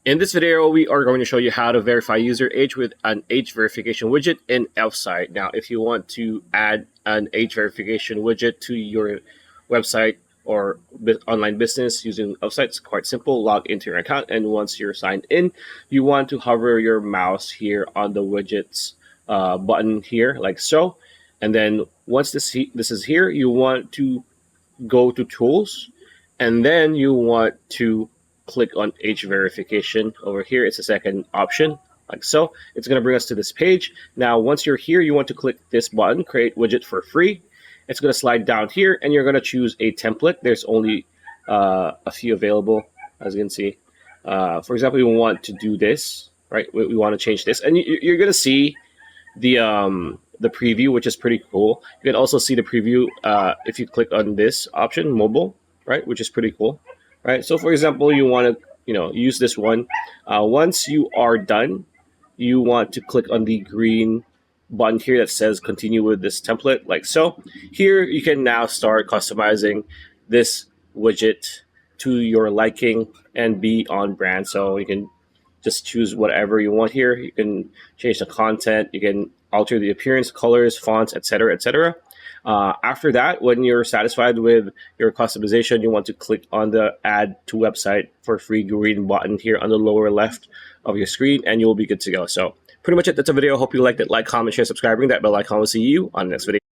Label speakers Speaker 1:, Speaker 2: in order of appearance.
Speaker 1: In this video, we are going to show you how to verify user age with an age verification widget in Elfsight. Now, if you want to add an age verification widget to your website or online business using Elfsight, it's quite simple. Log into your account, and once you're signed in, you want to hover your mouse here on the widgets button here, like so. And then once this is here, you want to go to Tools, and then you want to click on age verification over here. It's the second option, like so. It's going to bring us to this page. Now, once you're here, you want to click this button, create widget for free. It's going to slide down here, and you're going to choose a template. There's only a few available, as you can see. For example, we want to do this, right? We want to change this, and you're going to see the preview, which is pretty cool. You can also see the preview if you click on this option, mobile, right, which is pretty cool. Right. So, for example, you want to use this one. Once you are done, you want to click on the green button here that says continue with this template, like so. Here you can now start customizing this widget to your liking and be on brand. So you can just choose whatever you want here. You can change the content, you can alter the appearance, colors, fonts, etc., etc. After that, when you're satisfied with your customization, you want to click on the Add to Website for free green button here on the lower left of your screen, and you'll be good to go. So pretty much it. That's a video. Hope you liked it. Like, comment, share, subscribe, ring that bell icon. We'll see you on the next video.